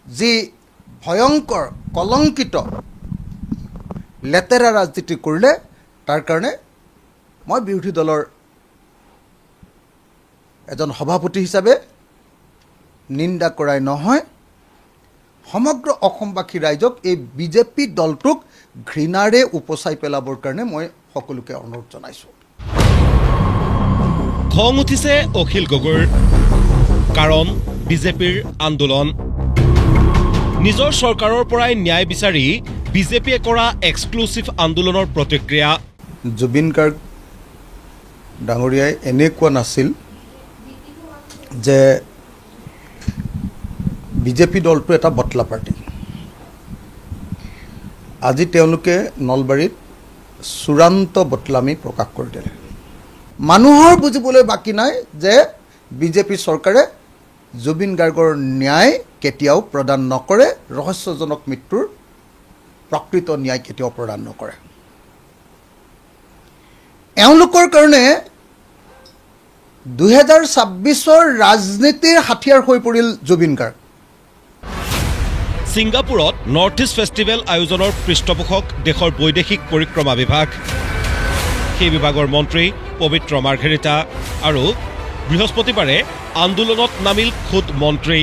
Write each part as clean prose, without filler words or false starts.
যি ভয়ংকৰ কলংকিত লেতেৰা ৰাজনীতি কৰিলে তাৰ কাৰণে মই বিৰোধী দলৰ এজন সভাপতি হিচাপে নিন্দা কৰাই নহয়, সমগ্ৰ অসমবাসী ৰাইজক এই বিজেপি দলটোক ঘৃণাৰে উপচাই পেলাবৰ কাৰণে মই সকলোকে অনুৰোধ জনাইছোঁ। খং উঠিছে অখিল গগৈৰ, কাৰণ বিজেপিৰ আন্দোলন। নিজৰ চৰকাৰৰ পৰাই ন্যায় বিচাৰি বিজেপিয়ে কৰা এক্সক্লুচিভ আন্দোলনৰ প্ৰতিক্ৰিয়া। জুবিন গাৰ্গ ডাঙৰীয়াই এনে কোৱা নাছিল যে বিজেপি দলটো এটা বটলা পাৰ্টি। আজি তেওঁলোকে নলবাৰীত চূড়ান্ত বটলামি প্ৰকাশ কৰি দিলে। মানুহৰ বুজিবলৈ বাকী নাই যে বিজেপি চৰকাৰে জুবিন গাৰ্গৰ ন্যায় কেতিয়াও প্ৰদান নকৰে, ৰহস্যজনক মৃত্যুৰ প্ৰকৃত ন্যায় কেতিয়াও প্ৰদান নকৰে। এওঁলোকৰ কাৰণে 2026 ৰাজনীতিৰ হাথিয়াৰ হৈ পৰিল জুবিন গাৰ্গ। ছিংগাপুৰত নৰ্থ ইষ্ট ফেষ্টিভেল আয়োজনৰ পৃষ্ঠপোষক দেশৰ বৈদেশিক পৰিক্ৰমা বিভাগ। সেই বিভাগৰ মন্ত্ৰী পবিত্ৰ মাৰ্ঘেৰিটা আৰু বৃহস্পতিবাৰে আন্দোলনত নামিল খুদ মন্ত্ৰী।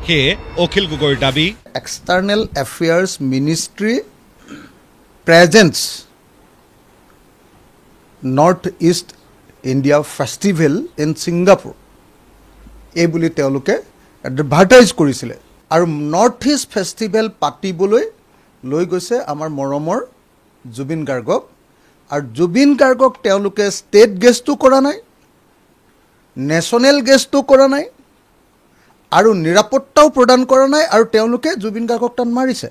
সেয়ে অখিল গগৈৰ দাবী, external affairs ministry presence north east India festival in Singapore এই বুলি তেওঁলোকে এডভাৰটাইজ কৰিছিলে। আৰু নৰ্থ ইষ্ট ফেষ্টিভেল পাতিবলৈ লৈ গৈছে আমাৰ মৰমৰ জুবিন গাৰ্গক। আৰু জুবিন গাৰ্গক তেওঁলোকে ষ্টেট গেষ্টটো কৰা নাই, নেশ্যনেল গেষ্টটো কৰা নাই, আৰু নিৰাপত্তাও প্ৰদান কৰা নাই। আৰু তেওঁলোকে জুবিন গাৰ্গক তাত মাৰিছে।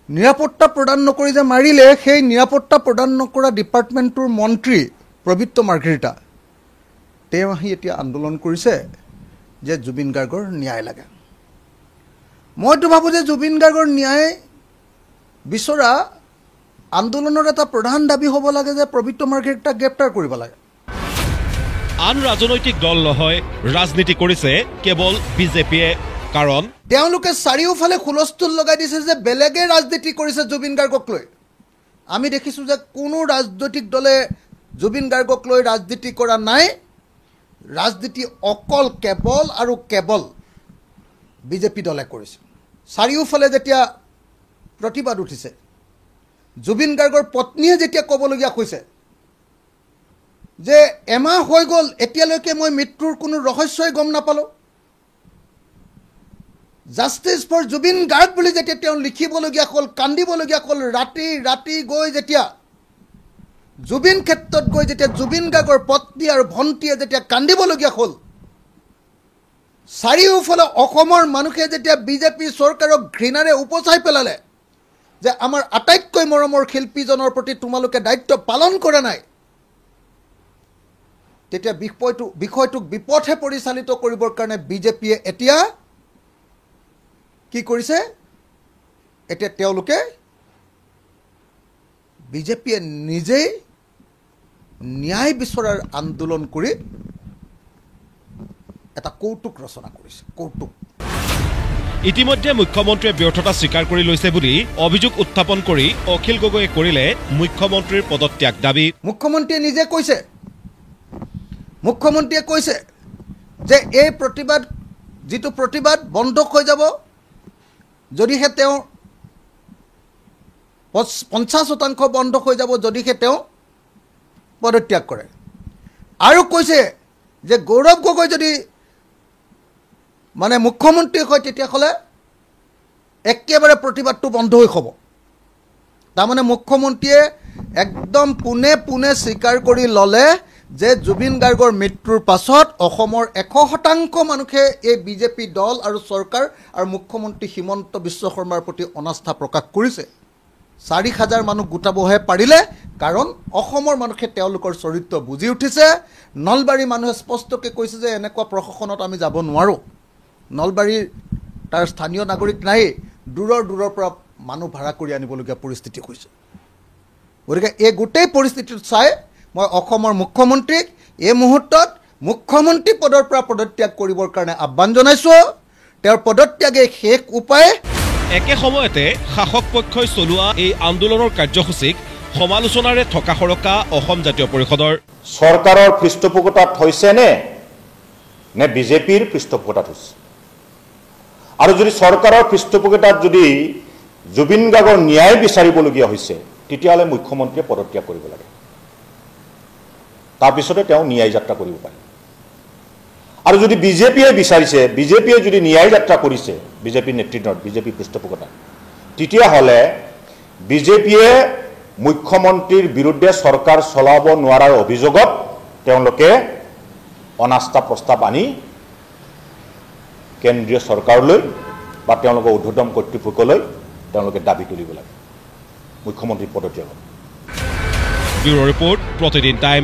নিৰাপত্তা প্ৰদান নকৰি যে মাৰিলে, সেই নিৰাপত্তা প্ৰদান নকৰা ডিপাৰ্টমেণ্টটোৰ মন্ত্ৰী পবিত্ৰ মাৰ্ঘেৰিটা তেওঁ আহি এতিয়া আন্দোলন কৰিছে যে জুবিন গাৰ্গৰ ন্যায় লাগে। মইতো ভাবোঁ যে জুবিন গাৰ্গৰ ন্যায় বিচৰা আন্দোলনৰ এটা প্ৰধান দাবী হ'ব লাগে যে পবিত্ৰ মাৰ্ঘেৰিটাক গ্ৰেপ্তাৰ কৰিব লাগে। আন ৰাজনৈতিক দল নহয়, ৰাজনীতি কৰিছে কেৱল বিজেপিয়ে। কাৰণ তেওঁলোকে চাৰিওফালে হুলস্থুল লগাই দিছে যে বেলেগে ৰাজনীতি কৰিছে জুবিন গাৰ্গক লৈ। আমি দেখিছোঁ যে কোনো ৰাজনৈতিক দলে জুবিন গাৰ্গক লৈ ৰাজনীতি কৰা নাই। ৰাজনীতি অকল কেৱল আৰু কেৱল বিজেপি দলে কৰিছে। চাৰিওফালে যেতিয়া প্ৰতিবাদ উঠিছে, জুবিন গাৰ্গৰ পত্নীয়ে যেতিয়া ক'বলগীয়া হৈছে যে এমাহ হৈ গ'ল, এতিয়ালৈকে মই মৃত্যুৰ কোনো ৰহস্যই গম নাপালোঁ, জাষ্টিছ ফৰ জুবিন গাৰ্গ বুলি যেতিয়া তেওঁ লিখিবলগীয়া হ'ল, কান্দিবলগীয়া হ'ল, ৰাতি ৰাতি গৈ যেতিয়া জুবিন ক্ষেত্ৰত গৈ যেতিয়া জুবিন গাৰ্গৰ পত্নী আৰু ভণ্টীয়ে যেতিয়া কান্দিবলগীয়া হ'ল, চাৰিওফালে অসমৰ মানুহে যেতিয়া বিজেপি চৰকাৰক ঘৃণাৰে উপচাই পেলালে যে আমাৰ আটাইতকৈ মৰমৰ শিল্পীজনৰ প্ৰতি তোমালোকে দায়িত্ব পালন কৰা নাই, তেতিয়া বিষয়টোক বিপথে পৰিচালিত কৰিবৰ কাৰণে বিজেপিয়ে এতিয়া কি কৰিছে? এতিয়া তেওঁলোকে বিজেপিয়ে নিজেই ন্যায় বিচৰাৰ আন্দোলন কৰি এটা কৌতুক ৰচনা কৰিছে। কৌতুক। ইতিমধ্যে মুখ্যমন্ত্ৰীয়ে ব্যৰ্থতা স্বীকাৰ কৰি লৈছে বুলি অভিযোগ উত্থাপন কৰি অখিল গগৈয়ে কৰিলে মুখ্যমন্ত্ৰীৰ পদত্যাগ দাবী। মুখ্যমন্ত্ৰীয়ে নিজে কৈছে, মুখ্যমন্ত্ৰীয়ে কৈছে যে এই প্ৰতিবাদ, যিটো প্ৰতিবাদ বন্ধ হৈ যাব যদিহে তেওঁ 50% বন্ধ হৈ যাব যদিহে তেওঁ পদত্যাগ কৰে। আৰু কৈছে যে গৌৰৱ গগৈ যদি মুখ্যমন্ত্ৰী হয় তেতিয়াহ'লে একেবাৰে প্ৰতিবাদটো বন্ধ হৈ হ'ব। তাৰমানে মুখ্যমন্ত্ৰীয়ে একদম পোনে পোনে স্বীকাৰ কৰি ল'লে যে জুবিন গাৰ্গৰ মৃত্যুৰ পাছত অসমৰ 100% মানুহে এই বিজেপি দল আৰু চৰকাৰ আৰু মুখ্যমন্ত্ৰী হিমন্ত বিশ্ব শৰ্মাৰ প্ৰতি অনাস্থা প্ৰকাশ কৰিছে। 4,000 মানুহ গোটাবহে পাৰিলে, কাৰণ অসমৰ মানুহে তেওঁলোকৰ চৰিত্ৰ বুজি উঠিছে। নলবাৰীৰ মানুহে স্পষ্টকৈ কৈছে যে এনেকুৱা প্ৰশাসনত আমি যাব নোৱাৰোঁ। নলবাৰীৰ তাৰ স্থানীয় নাগৰিক নাই, দূৰৰ পৰা মানুহ ভাড়া কৰি আনিবলগীয়া পৰিস্থিতি হৈছে। গতিকে এই গোটেই পৰিস্থিতিটো চাই মই অসমৰ মুখ্যমন্ত্ৰীক এই মুহূৰ্তত মুখ্যমন্ত্ৰী পদৰ পৰা পদত্যাগ কৰিবৰ কাৰণে আহ্বান জনাইছোঁ। তেওঁৰ পদত্যাগে শেষ উপায় একে সময়তে শাসক পক্ষই চলোৱা এই আন্দোলনৰ কাৰ্যসূচীক সমালোচনাৰে থকা সৰকা অসম জাতীয় পৰিষদৰ চৰকাৰৰ পৃষ্ঠপোষকতাত হৈছে নে বিজেপিৰ পৃষ্ঠপোষকতাত হৈছে আৰু যদি চৰকাৰৰ পৃষ্ঠপোষকতাত যদি জুবিন গাৰ্গৰ ন্যায় বিচাৰিবলগীয়া হৈছে তেতিয়াহ'লে মুখ্যমন্ত্ৰীয়ে পদত্যাগ কৰিব লাগে তাৰপিছতে তেওঁ ন্যায় যাত্ৰা কৰিব পাৰে আৰু যদি বিজেপিয়ে বিচাৰিছে বিজেপিয়ে যদি ন্যায় যাত্ৰা কৰিছে বিজেপিৰ নেতৃত্বত বিজেপি পৃষ্ঠপোষকতাত তেতিয়াহ'লে বিজেপিয়ে মুখ্যমন্ত্ৰীৰ বিৰুদ্ধে চৰকাৰ চলাব নোৱাৰাৰ অভিযোগত তেওঁলোকে অনাস্থা প্ৰস্তাৱ আনি কেন্দ্ৰীয় চৰকাৰলৈ বা তেওঁলোকৰ ঊৰ্ধ্বতম কৰ্তৃপক্ষলৈ তেওঁলোকে দাবী তুলিব লাগে মুখ্যমন্ত্ৰী পদত্যাগৰ ব্যুৰো ৰিপৰ্ট প্ৰতিদিন টাইম